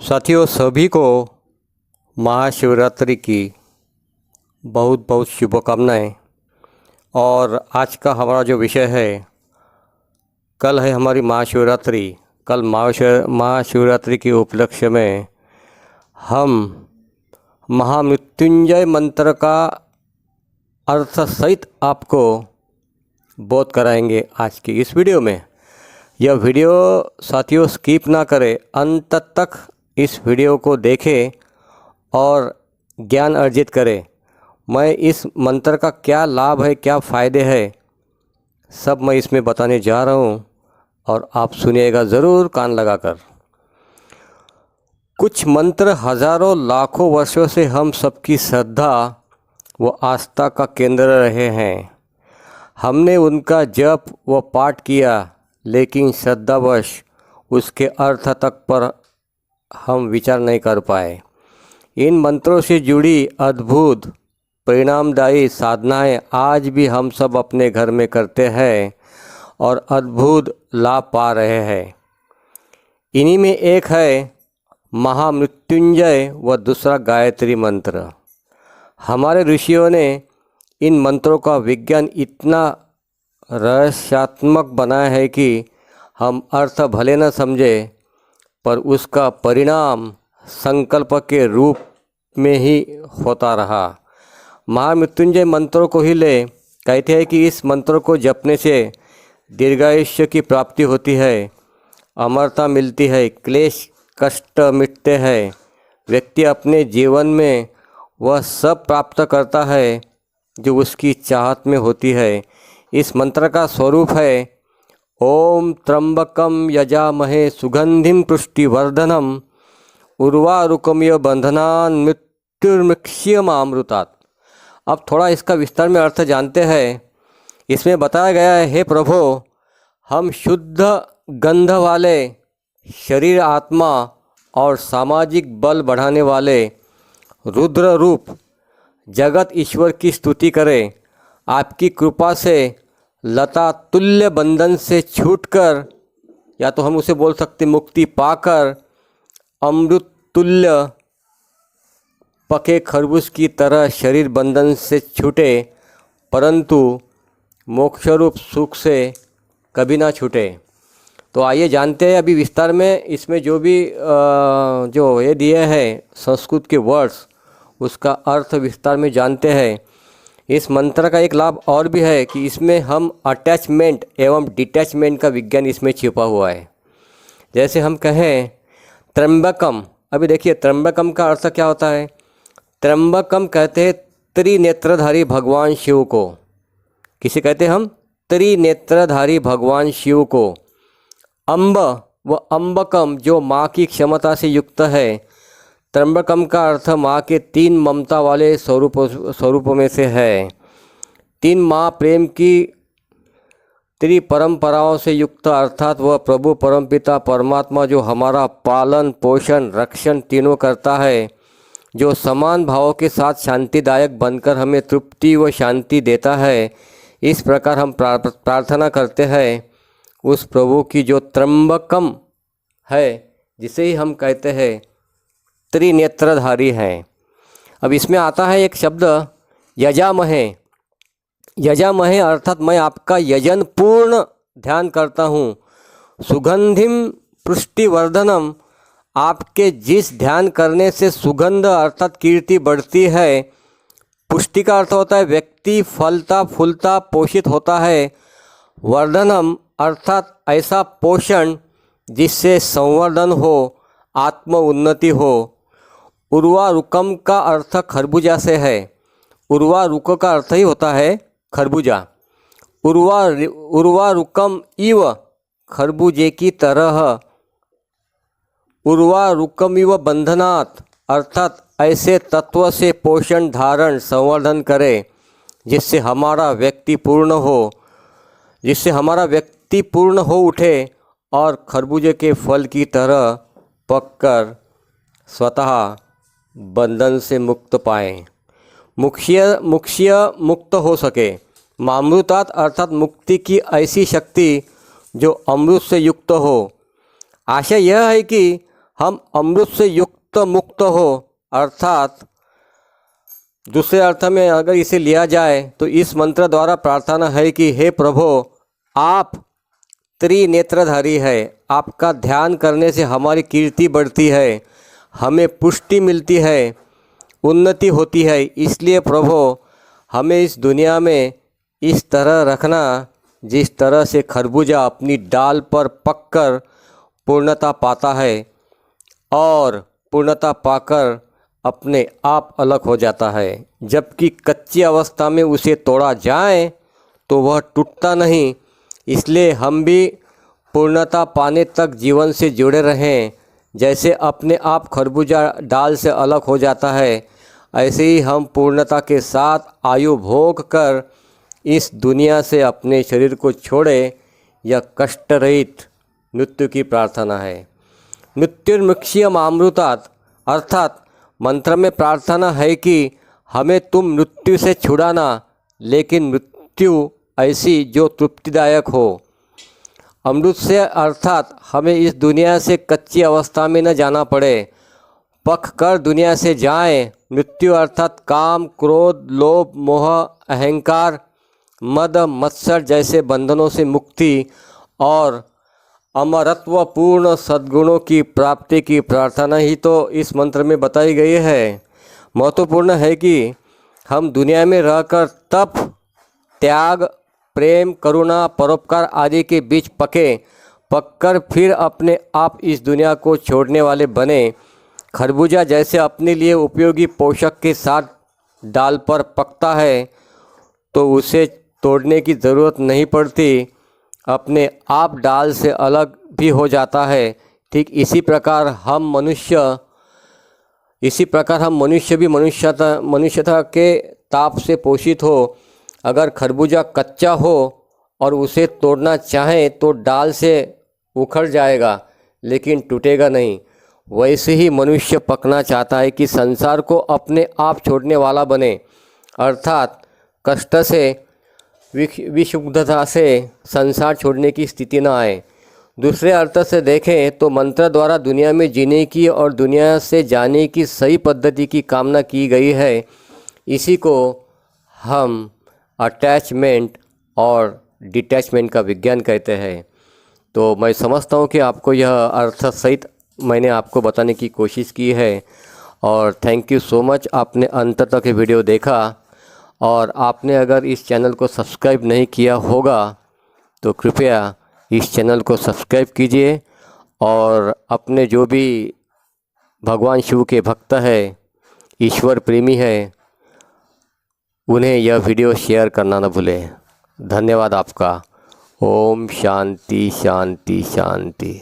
साथियों, सभी को महाशिवरात्रि की बहुत बहुत शुभकामनाएं। और आज का हमारा जो विषय है, कल है हमारी महाशिवरात्रि। कल महाशिवरात्रि के उपलक्ष्य में हम महामृत्युंजय मंत्र का अर्थ सहित आपको बोध कराएंगे आज की इस वीडियो में। यह वीडियो साथियों स्किप ना करें, अंत तक इस वीडियो को देखें और ज्ञान अर्जित करें। मैं इस मंत्र का क्या लाभ है, क्या फ़ायदे हैं, सब मैं इसमें बताने जा रहा हूँ और आप सुनिएगा ज़रूर कान लगाकर। कुछ मंत्र हज़ारों लाखों वर्षों से हम सबकी श्रद्धा व आस्था का केंद्र रहे हैं। हमने उनका जप व पाठ किया, लेकिन श्रद्धावश उसके अर्थ तक पर हम विचार नहीं कर पाए। इन मंत्रों से जुड़ी अद्भुत परिणामदायी साधनाएं आज भी हम सब अपने घर में करते हैं और अद्भुत लाभ पा रहे हैं। इन्हीं में एक है महामृत्युंजय व दूसरा गायत्री मंत्र। हमारे ऋषियों ने इन मंत्रों का विज्ञान इतना रहस्यात्मक बनाया है कि हम अर्थ भले न समझे, पर उसका परिणाम संकल्प के रूप में ही होता रहा। महामृत्युंजय मंत्रों को ही ले कहते हैं कि इस मंत्रों को जपने से दीर्घायुष्य की प्राप्ति होती है, अमरता मिलती है, क्लेश कष्ट मिटते हैं, व्यक्ति अपने जीवन में वह सब प्राप्त करता है जो उसकी चाहत में होती है। इस मंत्र का स्वरूप है ओम त्र्यंबकम यजामहे सुगंधिम पुष्टिवर्धनम उर्वारुकमिव बंधनान मृत्युर्मुक्षीयमामृतात्। अब थोड़ा इसका विस्तार में अर्थ जानते हैं। इसमें बताया गया है, हे प्रभु, हम शुद्ध गंध वाले शरीर, आत्मा और सामाजिक बल बढ़ाने वाले रुद्र रूप जगत ईश्वर की स्तुति करें। आपकी कृपा से लता तुल्य बंधन से छूटकर, या तो हम उसे बोल सकते मुक्ति पाकर, अमृत तुल्य पके खरबूज की तरह शरीर बंधन से छूटे, परंतु मोक्षरूप सुख से कभी ना छूटे। तो आइए जानते हैं अभी विस्तार में इसमें जो भी जो ये दिए हैं संस्कृत के वर्ड्स, उसका अर्थ विस्तार में जानते हैं। इस मंत्र का एक लाभ और भी है कि इसमें हम अटैचमेंट एवं डिटैचमेंट का विज्ञान इसमें छिपा हुआ है। जैसे हम कहें त्र्यंबकम, अभी देखिए त्र्यंबकम का अर्थ क्या होता है। त्र्यंबकम कहते हैं त्रिनेत्रधारी भगवान शिव को। किसे कहते हैं हम? त्रिनेत्रधारी भगवान शिव को। अम्ब व अम्बकम जो माँ की क्षमता से युक्त है। त्र्यंबकम का अर्थ माँ के तीन ममता वाले स्वरूपों में से है। तीन माँ प्रेम की त्रिपरंपराओं से युक्त, अर्थात वह प्रभु परमपिता परमात्मा जो हमारा पालन पोषण रक्षण तीनों करता है, जो समान भावों के साथ शांतिदायक बनकर हमें तृप्ति व शांति देता है। इस प्रकार हम प्रार्थना करते हैं उस प्रभु की जो त्र्यंबकम है, जिसे ही हम कहते हैं त्रिनेत्रधारी हैं। अब इसमें आता है एक शब्द यजामहे। यजामहे अर्थात मैं आपका यजन पूर्ण ध्यान करता हूँ। सुगंधिम पुष्टिवर्धनम, आपके जिस ध्यान करने से सुगंध अर्थात कीर्ति बढ़ती है। पुष्टि का अर्थ होता है व्यक्ति फलता फूलता पोषित होता है। वर्धनम अर्थात ऐसा पोषण जिससे संवर्धन हो, आत्म उन्नति हो। उर्वारुकम का अर्थ खरबूजा से है। उर्वारुक का अर्थ ही होता है खरबूजा। उर्वारुकम इव, खरबूजे की तरह। उर्वारुकम इव बंधनात् अर्थात ऐसे तत्व से पोषण धारण संवर्धन करे जिससे हमारा व्यक्ति पूर्ण हो, उठे और खरबूजे के फल की तरह पककर स्वतः बंधन से मुक्त पाएं, मुक्त हो सके। मामृतात् अर्थात मुक्ति की ऐसी शक्ति जो अमृत से युक्त हो। आशय यह है कि हम अमृत से युक्त मुक्त हो, अर्थात दूसरे अर्थ में अगर इसे लिया जाए तो इस मंत्र द्वारा प्रार्थना है कि हे प्रभु, आप त्रिनेत्रधारी है, आपका ध्यान करने से हमारी कीर्ति बढ़ती है, हमें पुष्टि मिलती है, उन्नति होती है। इसलिए प्रभु हमें इस दुनिया में इस तरह रखना जिस तरह से खरबूजा अपनी डाल पर पककर पूर्णता पाता है और पूर्णता पाकर अपने आप अलग हो जाता है, जबकि कच्ची अवस्था में उसे तोड़ा जाए तो वह टूटता नहीं। इसलिए हम भी पूर्णता पाने तक जीवन से जुड़े रहें। जैसे अपने आप खरबूजा डाल से अलग हो जाता है, ऐसे ही हम पूर्णता के साथ आयु भोग कर इस दुनिया से अपने शरीर को छोड़े। यह कष्ट रहित मृत्यु की प्रार्थना है। मृत्युर्मुक्ष्यमामृतात्, अर्थात मंत्र में प्रार्थना है कि हमें तुम मृत्यु से छुड़ाना, लेकिन मृत्यु ऐसी जो तृप्तिदायक हो। अमृत से अर्थात हमें इस दुनिया से कच्ची अवस्था में न जाना पड़े, पक कर दुनिया से जाएं। मृत्यु अर्थात काम, क्रोध, लोभ, मोह, अहंकार, मद, मत्सर जैसे बंधनों से मुक्ति और अमरत्व पूर्ण सद्गुणों की प्राप्ति की प्रार्थना ही तो इस मंत्र में बताई गई है। महत्वपूर्ण है कि हम दुनिया में रहकर तप, त्याग, प्रेम, करुणा, परोपकार आदि के बीच पककर फिर अपने आप इस दुनिया को छोड़ने वाले बने। खरबूजा जैसे अपने लिए उपयोगी पोषक के साथ डाल पर पकता है तो उसे तोड़ने की ज़रूरत नहीं पड़ती, अपने आप डाल से अलग भी हो जाता है। ठीक इसी प्रकार हम मनुष्य भी मनुष्यता के ताप से पोषित हो। अगर खरबूजा कच्चा हो और उसे तोड़ना चाहें तो डाल से उखड़ जाएगा, लेकिन टूटेगा नहीं। वैसे ही मनुष्य पकना चाहता है कि संसार को अपने आप छोड़ने वाला बने, अर्थात कष्ट से, विशुद्धता से संसार छोड़ने की स्थिति न आए। दूसरे अर्थ से देखें तो मंत्र द्वारा दुनिया में जीने की और दुनिया से जाने की सही पद्धति की कामना की गई है। इसी को हम अटैचमेंट और डिटैचमेंट का विज्ञान कहते हैं। तो मैं समझता हूँ कि आपको यह अर्थ सहित मैंने आपको बताने की कोशिश की है और थैंक यू सो मच, आपने अंत तक ये वीडियो देखा। और आपने अगर इस चैनल को सब्सक्राइब नहीं किया होगा तो कृपया इस चैनल को सब्सक्राइब कीजिए और अपने जो भी भगवान शिव के भक्त है, ईश्वर प्रेमी है, उन्हें यह वीडियो शेयर करना न भूलें। धन्यवाद आपका। ओम शांति शांति शांति।